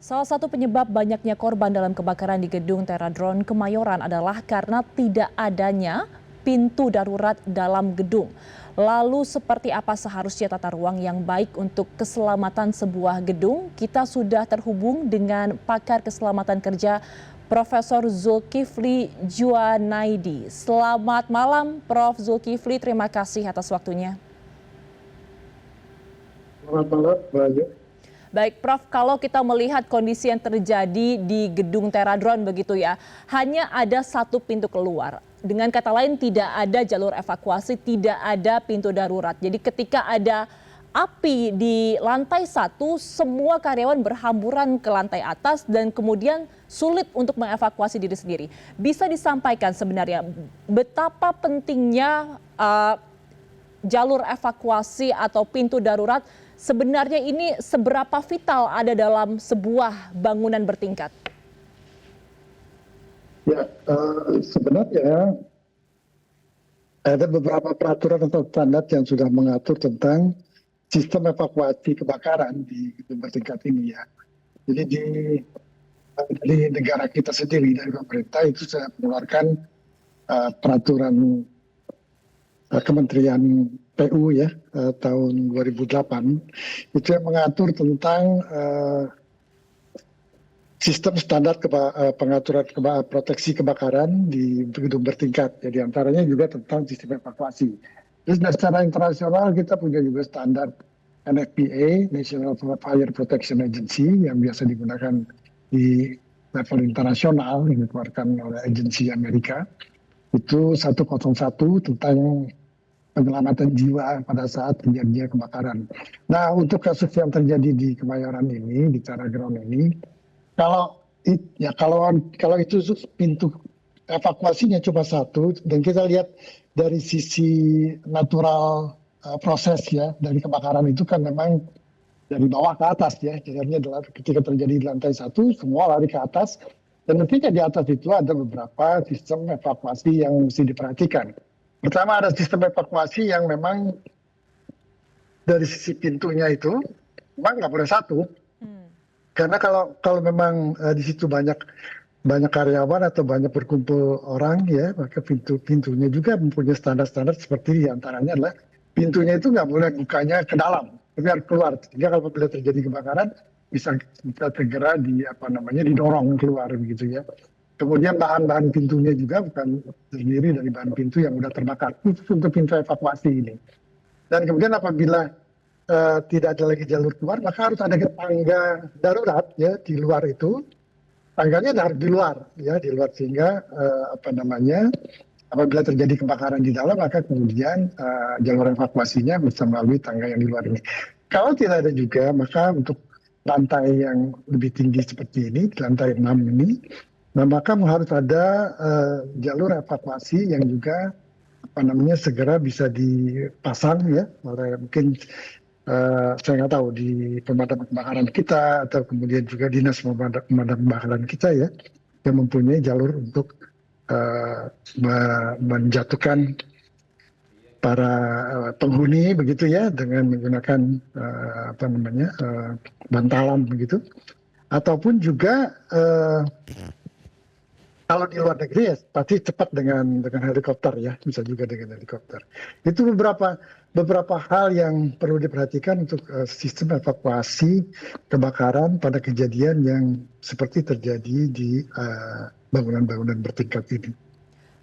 Salah satu penyebab banyaknya korban dalam kebakaran di gedung Teradron Kemayoran adalah karena tidak adanya pintu darurat dalam gedung. Lalu seperti apa seharusnya tata ruang yang baik untuk keselamatan sebuah gedung? Kita sudah terhubung dengan pakar keselamatan kerja Profesor Zulkifli Juanaidi. Selamat malam Prof. Zulkifli, terima kasih atas waktunya. Selamat malam, Mbak Ayu. Baik, Prof, kalau kita melihat kondisi yang terjadi di gedung Teradron begitu ya, hanya ada satu pintu keluar. Dengan kata lain tidak ada jalur evakuasi, tidak ada pintu darurat. Jadi ketika ada api di lantai satu, semua karyawan berhamburan ke lantai atas dan kemudian sulit untuk mengevakuasi diri sendiri. Bisa disampaikan sebenarnya betapa pentingnya jalur evakuasi atau pintu darurat sebenarnya ini seberapa vital ada dalam sebuah bangunan bertingkat? Ya, sebenarnya ada beberapa peraturan atau standar yang sudah mengatur tentang sistem evakuasi kebakaran di gedung bertingkat ini ya. Jadi di negara kita sendiri dari pemerintah itu sudah mengeluarkan peraturan Kementerian PU ya tahun 2008 itu yang mengatur tentang sistem standar pengaturan proteksi kebakaran di gedung bertingkat. Jadi antaranya juga tentang sistem evakuasi. Terus secara internasional kita punya juga standar NFPA, National Fire Protection Agency, yang biasa digunakan di level internasional yang dikeluarkan oleh agensi Amerika. Itu 101 tentang penyelamatan jiwa pada saat terjadinya kebakaran. Nah, untuk kasus yang terjadi di Kemayoran ini, di Teradron ini, kalau itu pintu evakuasinya cuma satu, dan kita lihat dari sisi natural proses ya dari kebakaran itu kan memang dari bawah ke atas ya. Jadi adalah ketika terjadi di lantai satu, semua lari ke atas, dan nantinya di atas itu ada beberapa sistem evakuasi yang mesti diperhatikan. Pertama ada sistem evakuasi yang memang dari sisi pintunya itu memang nggak boleh satu, karena kalau memang di situ banyak karyawan atau banyak berkumpul orang ya, maka pintunya juga mempunyai standar-standar seperti diantaranya adalah pintunya itu nggak boleh bukanya ke dalam, tapi harus keluar. Sehingga kalau bila terjadi kebakaran bisa segera didorong keluar begitu ya. Kemudian bahan-bahan pintunya juga bukan terdiri dari bahan pintu yang sudah terbakar, khusus untuk pintu evakuasi ini. Dan kemudian apabila tidak ada lagi jalur keluar, maka harus ada tangga darurat ya di luar itu. Tangganya harus di luar sehingga apabila terjadi kebakaran di dalam, maka kemudian jalur evakuasinya bisa melalui tangga yang di luar ini. Kalau tidak ada juga, maka untuk lantai yang lebih tinggi seperti ini, di lantai 6 ini, nah maka harus ada jalur evakuasi yang juga segera bisa dipasang ya oleh mungkin saya nggak tahu di pemadam kebakaran kita atau kemudian juga dinas pemadam kebakaran kita ya yang mempunyai jalur untuk menjatuhkan para penghuni begitu ya dengan menggunakan bantalan begitu, ataupun juga kalau di luar negeri ya pasti cepat dengan helikopter ya, bisa juga dengan helikopter. Itu beberapa hal yang perlu diperhatikan untuk sistem evakuasi kebakaran pada kejadian yang seperti terjadi di bangunan-bangunan bertingkat ini.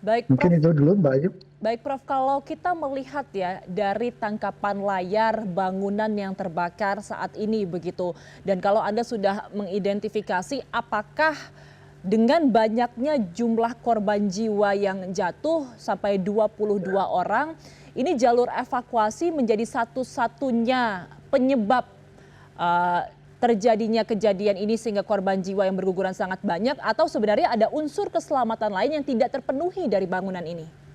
Baik, mungkin Prof. Itu dulu Mbak Ayu. Baik Prof, kalau kita melihat ya dari tangkapan layar bangunan yang terbakar saat ini begitu, dan kalau Anda sudah mengidentifikasi apakah dengan banyaknya jumlah korban jiwa yang jatuh sampai 22 orang, ini jalur evakuasi menjadi satu-satunya penyebab terjadinya kejadian ini sehingga korban jiwa yang berguguran sangat banyak, atau sebenarnya ada unsur keselamatan lain yang tidak terpenuhi dari bangunan ini?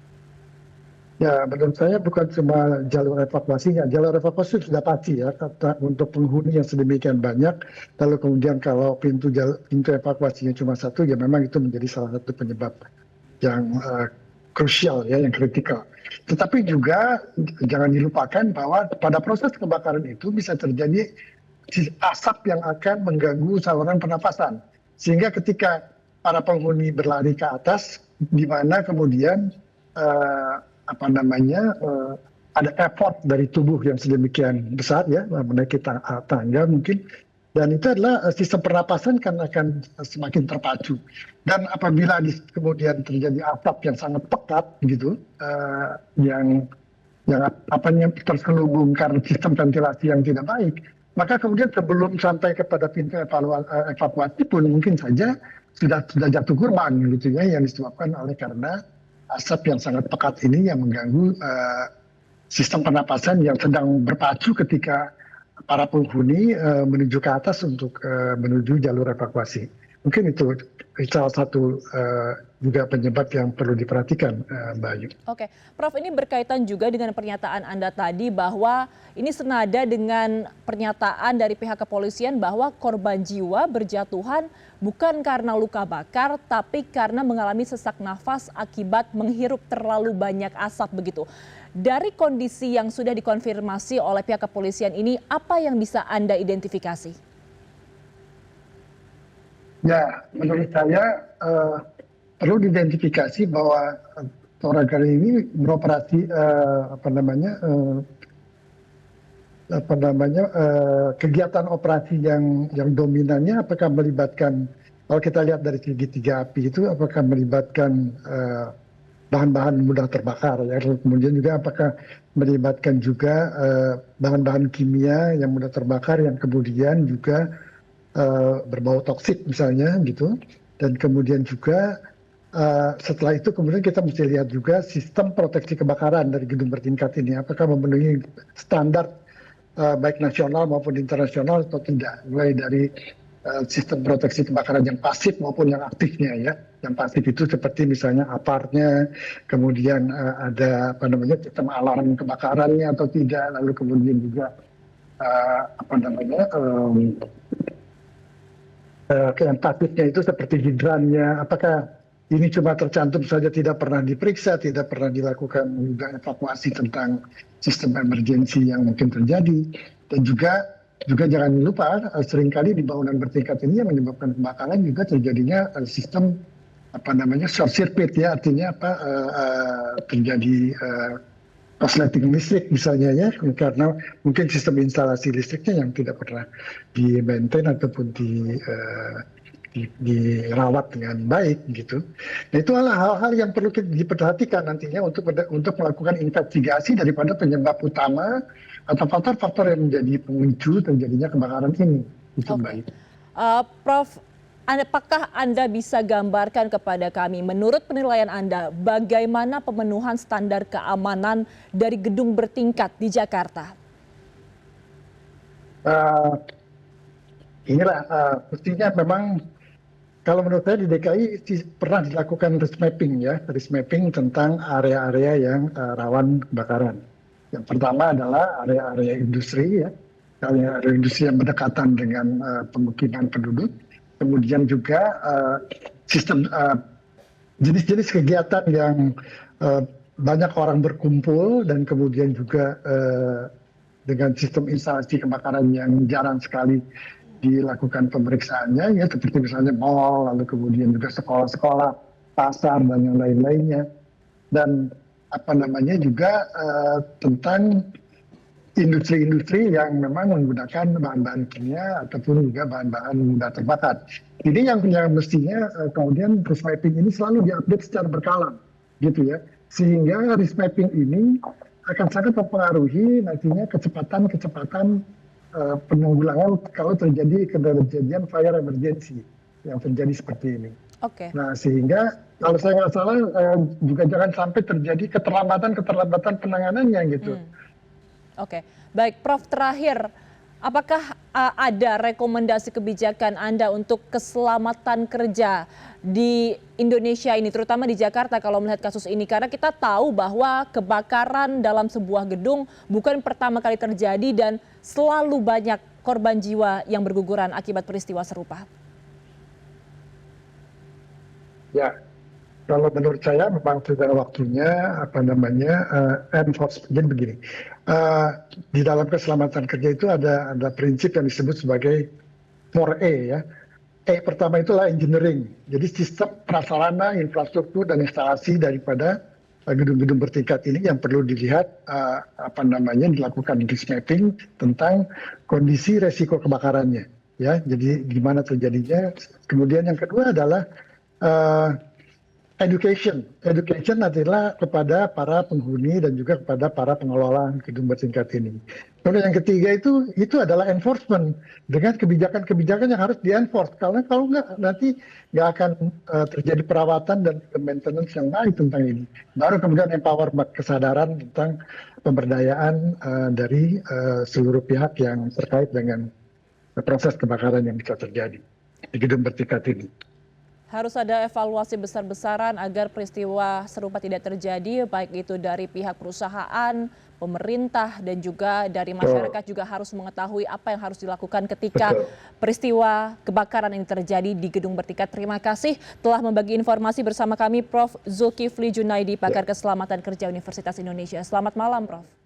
Ya, menurut saya bukan cuma jalur evakuasinya. Jalur evakuasi sudah pasti ya, untuk penghuni yang sedemikian banyak. Lalu kemudian kalau pintu evakuasinya cuma satu, ya memang itu menjadi salah satu penyebab yang krusial ya, yang kritikal. Tetapi juga jangan dilupakan bahwa pada proses kebakaran itu bisa terjadi asap yang akan mengganggu saluran pernafasan. Sehingga ketika para penghuni berlari ke atas, di mana kemudian ada effort dari tubuh yang sedemikian besar ya, menaiki tangga mungkin, dan itu adalah sistem pernapasan akan semakin terpacu. Dan apabila kemudian terjadi asap yang sangat pekat gitu, yang terselubung karena sistem ventilasi yang tidak baik, maka kemudian sebelum sampai kepada pintu evakuasi pun mungkin saja sudah jatuh korban gitu ya, yang disebabkan oleh karena asap yang sangat pekat ini yang mengganggu sistem pernapasan yang sedang berpacu ketika para penghuni menuju ke atas untuk menuju jalur evakuasi. Mungkin itu salah satu juga penyebab yang perlu diperhatikan, Mbak Ayu. Oke, Prof, ini berkaitan juga dengan pernyataan Anda tadi bahwa ini senada dengan pernyataan dari pihak kepolisian bahwa korban jiwa berjatuhan bukan karena luka bakar, tapi karena mengalami sesak nafas akibat menghirup terlalu banyak asap begitu. Dari kondisi yang sudah dikonfirmasi oleh pihak kepolisian ini, apa yang bisa Anda identifikasi? Ya, menurut saya perlu diidentifikasi bahwa Toragal ini beroperasi kegiatan operasi yang dominannya apakah melibatkan, kalau kita lihat dari segitiga api itu, apakah melibatkan bahan-bahan mudah terbakar ya, kemudian juga apakah melibatkan juga bahan-bahan kimia yang mudah terbakar yang kemudian juga berbau toksik misalnya gitu, dan kemudian juga setelah itu kemudian kita mesti lihat juga sistem proteksi kebakaran dari gedung bertingkat ini apakah memenuhi standar baik nasional maupun internasional atau tidak, mulai dari sistem proteksi kebakaran yang pasif maupun yang aktifnya ya. Yang pasif itu seperti misalnya apartnya, kemudian ada sistem alarm kebakarannya atau tidak, lalu kemudian juga yang pasifnya itu seperti hidrannya, apakah ini cuma tercantum saja tidak pernah diperiksa, tidak pernah dilakukan juga evakuasi tentang sistem emergensi yang mungkin terjadi. Dan juga jangan lupa seringkali di bangunan bertingkat ini yang menyebabkan kebakaran juga terjadinya sistem short circuit ya, artinya terjadi korsleting listrik misalnya ya, karena mungkin sistem instalasi listriknya yang tidak pernah di-maintain ataupun dirawat dengan baik gitu. Nah itu adalah hal-hal yang perlu diperhatikan nantinya untuk melakukan investigasi daripada penyebab utama atau faktor-faktor yang menjadi pemicu terjadinya kebakaran ini. Itu baik. Prof, apakah Anda bisa gambarkan kepada kami, menurut penilaian Anda, bagaimana pemenuhan standar keamanan dari gedung bertingkat di Jakarta? Mestinya memang kalau menurut saya di DKI pernah dilakukan risk mapping tentang area-area yang rawan kebakaran. Yang pertama adalah area-area industri ya, area industri yang berdekatan dengan pemukiman penduduk. Kemudian juga sistem jenis-jenis kegiatan yang banyak orang berkumpul, dan kemudian juga dengan sistem instalasi kebakaran yang jarang sekali dilakukan pemeriksaannya ya, seperti misalnya mal, lalu kemudian juga sekolah-sekolah, pasar dan yang lain-lainnya. Dan juga tentang industri-industri yang memang menggunakan bahan-bahan kimia ataupun juga bahan-bahan mudah terbakar. Ini yang mestinya kemudian risk mapping ini selalu diupdate secara berkala gitu ya. Sehingga risk mapping ini akan sangat mempengaruhi nantinya kecepatan penanggulangan kalau terjadi kejadian fire emergency yang terjadi seperti ini. Oke. Nah sehingga kalau saya nggak salah juga jangan sampai terjadi keterlambatan penanganannya gitu. Oke, baik Prof, terakhir, apakah ada rekomendasi kebijakan Anda untuk keselamatan kerja di Indonesia ini, terutama di Jakarta kalau melihat kasus ini? Karena kita tahu bahwa kebakaran dalam sebuah gedung bukan pertama kali terjadi dan selalu banyak korban jiwa yang berguguran akibat peristiwa serupa. Ya, Kalau menurut saya memang sudah waktunya enforcement. Jadi begini, eh, di dalam keselamatan kerja itu ada prinsip yang disebut sebagai 4E ya. E pertama itulah engineering. Jadi sistem prasarana, infrastruktur dan instalasi daripada gedung-gedung bertingkat ini yang perlu dilihat dilakukan risk mapping tentang kondisi resiko kebakarannya ya. Jadi gimana terjadinya. Kemudian yang kedua adalah eh, education. Education adalah kepada para penghuni dan juga kepada para pengelola gedung bertingkat ini. Kemudian yang ketiga itu adalah enforcement dengan kebijakan-kebijakan yang harus di-enforce. Karena kalau nggak nanti nggak akan terjadi perawatan dan maintenance yang baik tentang ini. Baru kemudian empower kesadaran tentang pemberdayaan dari seluruh pihak yang terkait dengan proses kebakaran yang bisa terjadi di gedung bertingkat ini. Harus ada evaluasi besar-besaran agar peristiwa serupa tidak terjadi, baik itu dari pihak perusahaan, pemerintah, dan juga dari masyarakat juga harus mengetahui apa yang harus dilakukan ketika peristiwa kebakaran ini terjadi di gedung bertingkat. Terima kasih telah membagi informasi bersama kami, Prof. Zulkifli Junaidi, pakar keselamatan kerja Universitas Indonesia. Selamat malam, Prof.